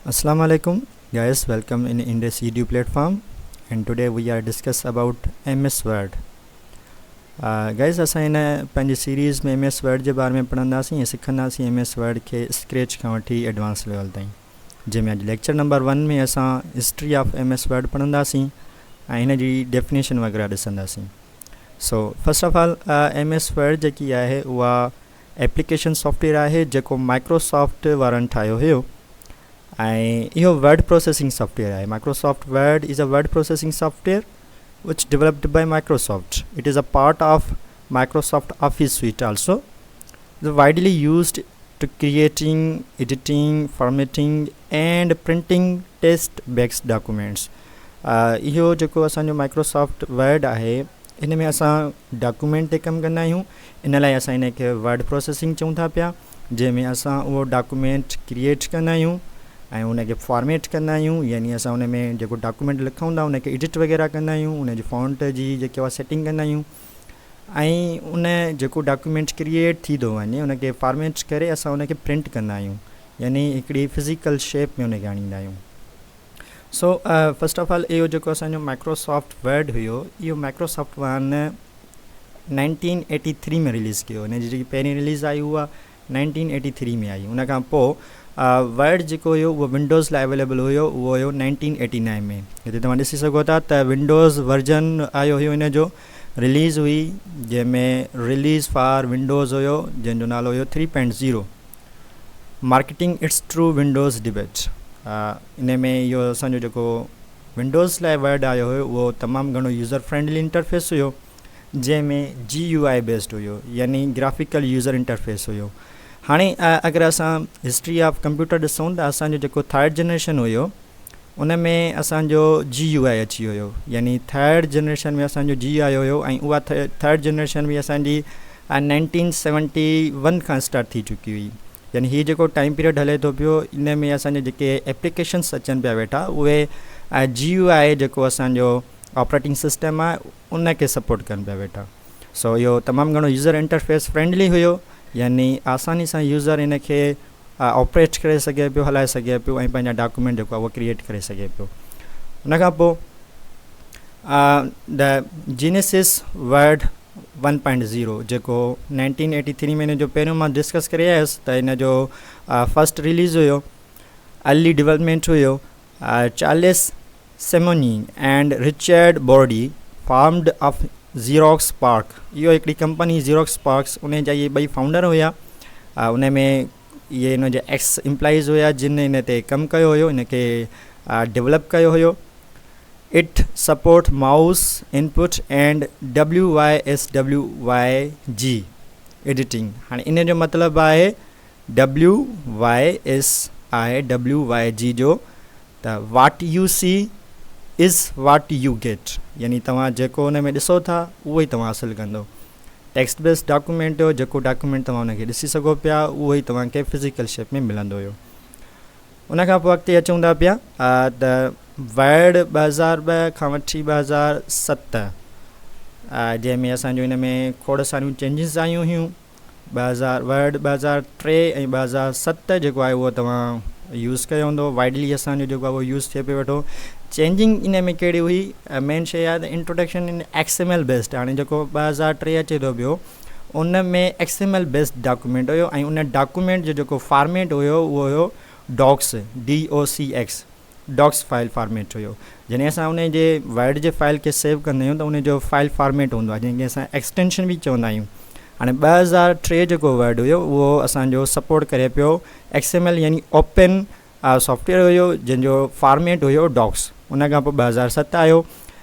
Assalamu alaikum guys, welcome in this YouTube platform, and today we are discuss about MS Word. Guys, असां इन पंहिंजी series में MS Word जे बारे में पढ़ंदासीं ऐं सिखंदासीं MS Word खे स्क्रैच खां वठी एडवांस लेवल ताईं, जंहिंमें अॼु लेक्चर नंबर 1 में असां हिस्ट्री ऑफ MS Word पढ़ंदासीं ऐं हिन जी डेफिनेशन वग़ैरह ॾिसंदासीं. So first of all MS Word जेकी आहे उहा एप्लीकेशन सॉफ्टवेयर आहे जेको माइक्रोसॉफ्ट वारनि ठाहियो हुयो ऐं इहो वर्ड प्रोसेसिंग सॉफ्टवेयर आहे. Microsoft word is a word processing software which developed by Microsoft. It is a part of Microsoft Office suite also. It's widely used to creating, editing, formatting and printing text-based documents. इहो जेको असांजो Microsoft word आहे इन में असां document ते कमु कंदा आहियूं. इन लाइ असां इन खे वर्ड प्रोसेसिंग चऊं था पिया, जंहिंमें असां उहो डॉक्यूमेंट क्रिएट कंदा आहियूं ऐं उनखे फॉर्मेट कंदा आहियूं. यानी असां उन में जेको डॉक्यूमेंट लिखूं था उनखे एडिट वग़ैरह कंदा आहियूं, उनजी फॉन्ट जी जेकी आहे सेटिंग कंदा आहियूं ऐं उन जेको डॉक्यूमेंट क्रिएट थी थो वञे उनखे फॉर्मेट करे असां उनखे प्रिंट कंदा आहियूं, यानी हिकिड़ी फिज़िकल शेप में उनखे आणींदा आहियूं. सो फर्स्ट ऑफ ऑल इहो जेको असांजो माइक्रोसॉफ्ट वर्ड हुयो इहो माइक्रोसॉफ्ट वारनि 1983 में रिलीज़ कयो. हिन जी जेकी पहिरीं रिलीज़ आई उहा 1983 में आई. उन खां पोइ वर्ड जेको हुयो उहो विंडोज़ लाइ अवेलेबल हुयो, उहो हुयो 1989 में. हिते तव्हां ॾिसी सघो था त विंडोज़ वर्जन आयो हुयो हिन जो, रिलीज़ हुई जंहिंमें रिलीज़ फॉर विंडोज़ हुयो जंहिंजो नालो हुयो 3.0 marketing it's true Windows debate. इन में इहो असांजो जेको विंडोज़ लाइ वर्ड आयो हुयो उहो तमामु घणो यूज़र फ्रेंडली इंटरफेस हुयो, जंहिंमें GUI बेस्ड हुयो, यानी ग्राफिकल यूज़र इंटरफेस हुयो. हाणे अगरि असां हिस्ट्री ऑफ कंप्यूटर ॾिसूं त असांजो जेको थर्ड जनरेशन हुयो उन में असांजो GUI अची वियो, यानी थर्ड जनरेशन में असांजो GUI हुयो ऐं उहा थर्ड जनरेशन बि असांजी 1971 खां स्टार्ट थी चुकी हुई. यानी हीअ जेको टाइम पीरियड हले थो पियो इन में असांजे जेके एप्लीकेशन्स अचनि पिया वेठा उहे GUI जेको असांजो ऑपरेटिंग सिस्टम आहे उनखे सपोर्ट कनि पिया वेठा. सो इहो तमामु घणो यूज़र इंटरफेस फ्रेंडली हुयो, यानी आसानी सां यूज़र इन खे ऑपरेट करे सघे पियो, हलाए सघे पियो ऐं पंहिंजा डॉक्यूमेंट जेको आहे उहो क्रिएट करे सघे पियो. उन खां पोइ द जीनेसिस वर्ड 1.0 जेको 1983 में इन जो पहिरियों मां डिस्कस करे आयुसि त इन जो फस्ट रिलीज़ हुयो, अर्ली डेवलपमेंट हुयो. Charles Simonyi and Richard Brodie formed of Xerox park. इहो हिकिड़ी कंपनी ज़ीरोक्स पार्क्स, उन जा इहे ॿई फाउंडर हुया. उन में इहे इन जा एक्स एम्प्लॉइज़ हुया जिन इन ते कमु कयो हुयो, इन खे डेवलप कयो हुयो. It support mouse input and WYSWYG editing. हाणे इन जो मतिलबु आहे WYSIWYG जो त what you see is what you get, यानी तव्हां जेको उन में ॾिसो था उहो ई तव्हां हासिलु कंदो. टेक्स्ट बेस्ड डॉक्यूमेंट हो, जेको डॉक्यूमेंट तव्हां उनखे ॾिसी सघो पिया उहो ई तव्हांखे फिज़िकल शेप में मिलंदो हुयो. उन खां पोइ अॻिते अचूं था पिया त वर्ड 2002 खां वठी 2007 जंहिंमें असांजो इन में खोड़ सारियूं चेंजिस आयूं हुयूं. वर्ड 2003 ऐं 2007 जेको आहे उहो तव्हां यूज़ कयो हूंदो, वाइडली असांजो जेको आहे उहो यूज़ थिए पियो वेठो. चेंजिंग इन में कहिड़ी हुई, मेन शइ आहे त इंट्रोडक्शन इन XML बेस्ड. हाणे जेको 2003 अचे थो पियो उन में XML बेस्ड डॉक्यूमेंट हुयो ऐं उन डॉक्यूमेंट जो जेको फॉर्मेट हुयो उहो हुयो docs, DOCX docs file format हुयो. जॾहिं असां उन जे वर्ड जे फाइल खे सेव कंदा आहियूं त उन जो फाइल फॉर्मेट हूंदो आहे जंहिंखे असां एक्सटेंशन बि चवंदा आहियूं. हाणे 2003 जेको वर्ड हुयो उहो असांजो सपोर्ट करे पियो XML, यानी ओपन सॉफ्टवेयर हुयो जंहिंजो फॉर्मेट हुयो डॉक्स. उन खां पोइ 2007 आयो.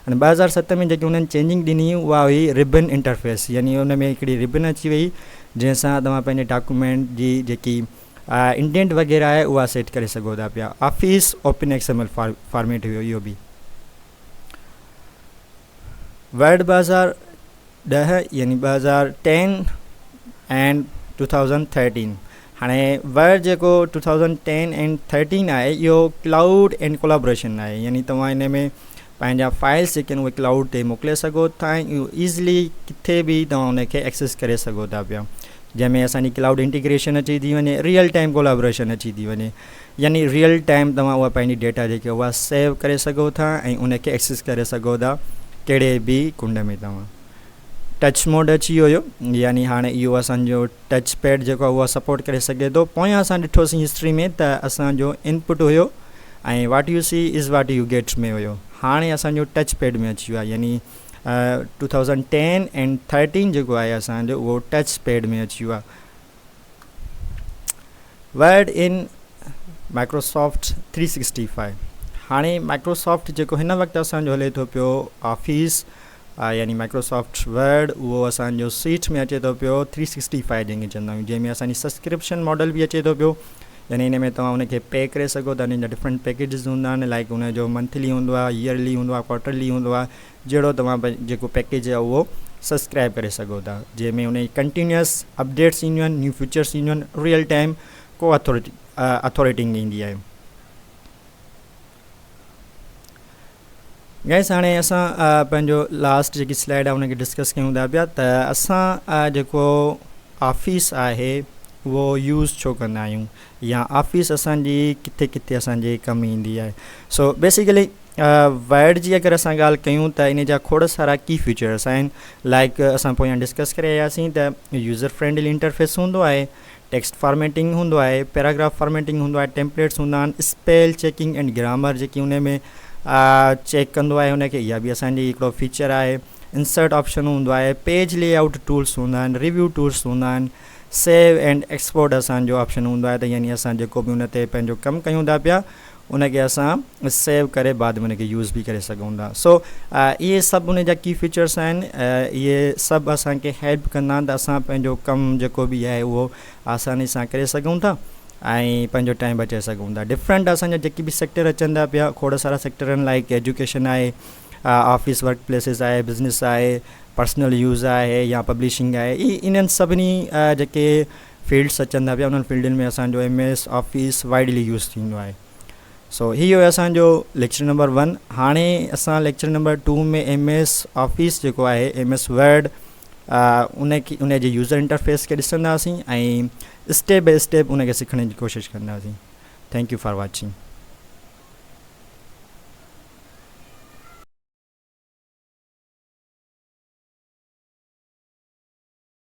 हाणे 2007 में जेकी उन्हनि चेंजिंग ॾिनी उहा हुई रिबन इंटरफेस, यानी उन में हिकिड़ी रिबन अची वई जंहिंसां तव्हां पंहिंजे डॉक्यूमेंट जी जेकी इंडेंट वग़ैरह आहे उहा सेट करे सघो था पिया. ऑफिस ओपन XML फॉर्मेट हुयो इहो बि. वर्ड 2010 यानी 2010 एंड 2013. हाणे वर्ड जेको 2010 एंड 13 आहे इहो क्लाउड एंड कोलाब्रेशन आहे, यानी तव्हां इन में पंहिंजा फाइल्स जेके आहिनि उहे क्लाउड ते मोकिले सघो था ऐं ईज़िली किथे बि तव्हां उनखे एक्सेस करे सघो था पिया. जैमें असांजी क्लाउड इंटीग्रेशन अची थी वञे, रियल टाइम कोलाबोरेशन अची थी वञे, यानी रियल टाइम तव्हां उहा पंहिंजी डेटा जेके उहा सेव करे सघो था ऐं उनखे एक्सेस करे सघो था कहिड़े बि कुंड में तव्हां। टच मोड अची वियो हुयो, यानी हाणे इहो असांजो टच पैड जेको आहे उहा सपोर्ट करे सघे थो। पोयां असां ॾिठोसीं हिस्ट्री में त असांजो इनपुट हुयो ऐं what you see is what you get में हुयो। हाणे असांजो टच पैड में अची वियो आहे, यानी 2010 एंड 13 जेको आहे असांजो उहो टच पैड में अची वियो आहे। Word in Microsoft 365। हाणे माइक्रोसॉफ्ट जेको हिन वक़्तु असांजो हले थो पियो ऑफिस, यानी माइक्रोसॉफ्ट वर्ड, उहो असांजो सीट में अचे थो पियो 365 जंहिंखे चवंदा आहियूं, जंहिंमें असांजी सब्सक्रिप्शन मॉडल बि अचे थो पियो। यानी हिन में तव्हां उनखे पे करे सघो था। हिन जा डिफरेंट पैकेजिस हूंदा आहिनि, लाइक उनजो मंथली हूंदो आहे, ईयरली हूंदो आहे, क्वार्टरली हूंदो आहे, जहिड़ो तव्हां जेको पैकेज आहे उहो सब्सक्राइब करे सघो था, जंहिंमें उन कंटिन्यूअस अपडेट्स ईंदियूं आहिनि, न्यू फीचर्स ईंदियूं आहिनि, रियल टाइम को अथॉरिटिंग ईंदी आहे। गाइस हाणे असां पंहिंजो लास्ट जेकी स्लाइड आहे उनखे डिस्कस कयूं था पिया त असां जेको ऑफिस आहे उहो यूज़ छो कंदा आहियूं, या ऑफिस असांजी किथे किथे असांजे कमु ईंदी आहे। सो बेसिकली वर्ड जी अगरि असां ॻाल्हि कयूं त इन जा खोड़ सारा की फीचर्स आहिनि, लाइक असां पोयां डिस्कस करे आयासीं त यूज़र फ्रेंडली इंटरफेस हूंदो आहे, टेक्स्ट फॉर्मेटिंग हूंदो आहे, पैराग्राफ फॉर्मेटिंग हूंदो आहे, टेम्पलेट्स हूंदा आहिनि, स्पेल चेकिंग एंड ग्रामर जेकी उन में चेक कंदो आहे उनखे, इहा बि असांजी हिकिड़ो फीचर आहे। इंसर्ट ऑप्शन हूंदो आहे, पेज लेआउट टूल्स हूंदा आहिनि, रिव्यू टूल्स हूंदा आहिनि, सेव एंड एक्सपोर्ट असांजो ऑप्शन हूंदो आहे, त यानी असां जेको बि उन ते पंहिंजो कमु कयूं था पिया उनखे असां सेव करे बाद में उनखे यूज़ बि करे सघूं था। सो इहे सभु उन जा की फीचर्स आहिनि, इहे सभु असांखे हेल्प कंदा त असां पंहिंजो कमु जेको बि आहे उहो आसानी सां करे सघूं था ऐं पंहिंजो टाइम बचाए सघूं था। डिफरेंट असांजा जेके बि सेक्टर अचनि था पिया, खोड़ सारा सेक्टर आहिनि, लाइक एजुकेशन आहे, ऑफिस वर्क प्लेसिस आहे, बिज़नेस आहे, पर्सनल यूज़ आहे, या पब्लिशिंग आहे। इन्हनि सभिनी जेके फील्ड्स अचनि था पिया उन्हनि फील्डनि में असांजो MS ऑफिस वाइडली यूज़ थींदो आहे। सो इहो आहे असांजो लेक्चर नंबर 1। हाणे असां लेक्चर नंबर 2 में MS ऑफिस जेको आहे, MS वर्ड, उन जे यूज़र इंटरफेस खे ॾिसंदासीं ऐं स्टेप बाय स्टेप उनखे सिखण जी कोशिशि कंदासीं। Thank U for watching.